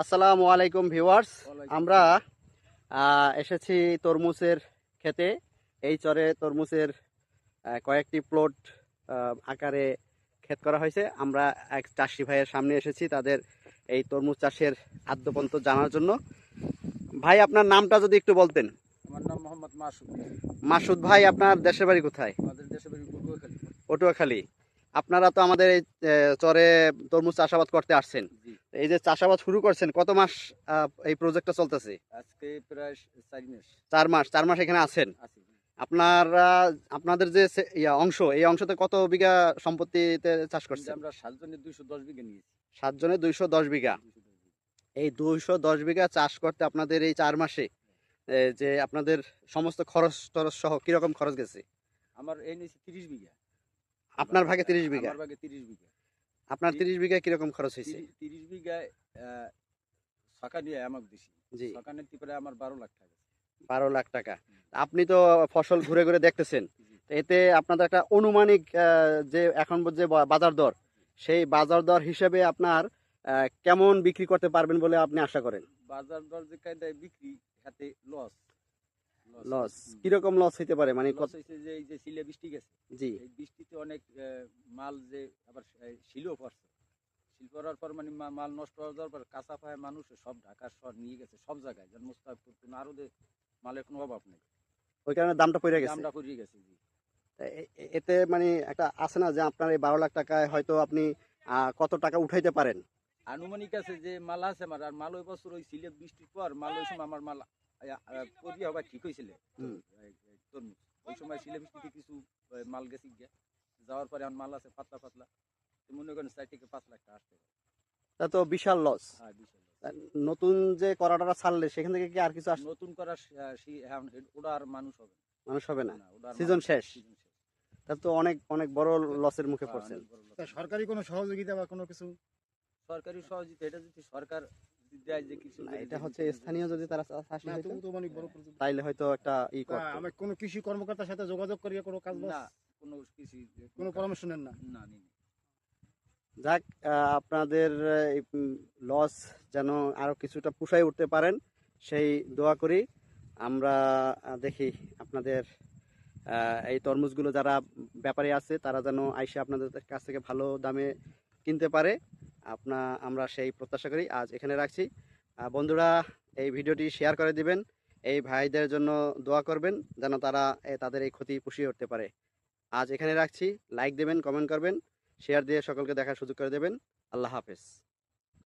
আসসালামু আলাইকুম ভিউয়ার্স, আমরা এসেছি তরমুজের খেতে। এই চরে তরমুজের কয়েকটি প্লট আকারে ক্ষেত করা হয়েছে। আমরা এক চাষি ভাইয়ের সামনে এসেছি তাদের এই তরমুজ চাষের আদ্যপন্ত জানার জন্য। ভাই, আপনার নামটা যদি একটু বলতেন। আমার নাম মোহাম্মদ মাসুদ। মাসুদ ভাই, আপনার দেশের বাড়ি কোথায়? আমাদের দেশের বাড়ি পটুয়াখালী। পটুয়াখালী। আপনারা তো আমাদের এই চরে তরমুজ চাষাবাদ করতে আসছেন। জি, এই যে চাষাবাদ শুরু করছেন, কত মাস এই প্রজেক্টটা চলতেছে? আজকে প্রায় 4 মাস 4 মাস। 4 মাস এখানে আছেন। আছি। আপনারা আপনাদের যে অংশ, এই অংশতে কত বিঘা সম্পত্তিতে চাষ কিন্তু করছেন? আমরা 7 জনে 210 বিঘা নিয়েছি। 7 জনে 210 বিঘা। 210 বিঘা। এই 210 বিঘা চাষ করতে আপনাদের এই 4 মাসে যে আপনাদের সমস্ত খরচ টরচ সহ কিরকম খরচ গেছে? আমার এই নিয়েছি 30 বিঘা। আপনার ভাগে 30 বিঘা। আমার ভাগে 30 বিঘা। আপনার 30 বিঘা কিরকম খরচ হয়েছে? 30 বিঘায় ছকা নিয়ে আমাকে দিছি। জি, ছকা নিতে প্রায় আমার 12 লাখ টাকা। 12 লাখ টাকা। আপনি তো ফসল ঘুরে ঘুরে দেখতেছেন। জি, তো এতে আপনাদের একটা অনুমানিক যে এখন যে বাজার দর, সেই বাজার দর হিসেবে আপনার কেমন বিক্রি করতে পারবেন বলে আপনি আশা করেন? বাজার দর যে কায়দায় বিক্রি হাতে লস। লস কিরকম লস হইতে পারে, মানে লস হয়েছে যে এই যে সিলে বৃষ্টি গেছে। জি, এই বৃষ্টিতে অনেক মাল যে আবার শিলও পড়ছে। শিল পড়ার পর মানে মাল নষ্ট হয়ে যাওয়ার পর কাঁচা পায়ে মানুষ সব ঢাকা শহর নিয়ে গেছে সব জায়গায়, যেন মুস্তাফপুর আরো মালের কোনো অভাব নেই। ওই কারণে দামটা পড়ে গেছে। দামটা পড়িয়ে গেছে। জি, তা এতে মানে একটা আছে না যে আপনার এই 12 লাখ টাকায় হয়তো আপনি কত টাকা উঠাইতে পারেন? আনুমানিক আছে যে মাল আছে আমার, আর মাল ওই বছর ওই সিলেট বৃষ্টির পর মাল ওই সময় আমার মাল পরিয়ে হবার ঠিক হয়েছিল। হুম। তরমুজ ওই সময় সিলে বৃষ্টিতে কিছু মাল গেছে গিয়া, যাওয়ার পরে আমার মাল আছে পাতলা পাতলা, তো মনে করেন 4 থেকে 5 লাখ টাকা আসতে পারে। তা তো বিশাল লস। হ্যাঁ, বিশাল। নতুন যে করাটা ছাড়লে সেখান থেকে কি আর কিছু নতুন করার ওটা আর মানুষ হবে না। মানুষ হবে না? ওটা আর সিজন মানুষ শেষ। season শেষ। তা তো অনেক অনেক বড় লসের মুখে হ্যাঁ, পড়ছেন। অনেক বড় loss। তা সরকারি কোনো সহযোগিতা বা কোনো কিছু? সরকারি সহযোগিতা এটা যদি সরকার যদি দেয় যে কিছু না, যদি এটা হচ্ছে যদি- স্থানীয় যদি তারা চাষি না, হইতো, তবু তো অনেক বড় প্রজেক্ট। তাইলে হয়তো একটা আমি কোনো কৃষি কর্মকর্তার সাথে যোগাযোগ করিয়ে কোনো কাজ বাজ, না, কোনো কিছু কোনো পরামর্শ নেন না? না নিই। যাক, আপনাদের লস যেন আরো কিছুটা পুষায় উঠতে পারেন সেই দোয়া করি আমরা। দেখি আপনাদের এই তরমুজগুলো যারা ব্যাপারী আছে তারা যেন আইসে আপনাদের কাছ থেকে ভালো দামে কিনতে পারে। আমরা সেই প্রত্যাশা করি। আজ এখানে রাখছি। বন্ধুরা, এই ভিডিওটি শেয়ার করে দিবেন। এই ভাইদের জন্য দোয়া করবেন যেন তারা তাদের এই ক্ষতি পুষিয়ে উঠতে পারে। আজ এখানে রাখছি। লাইক দেবেন, কমেন্ট করবেন, শেয়ার দিয়ে সকলকে দেখার সুযোগ করে দেবেন। আল্লাহ হাফেজ।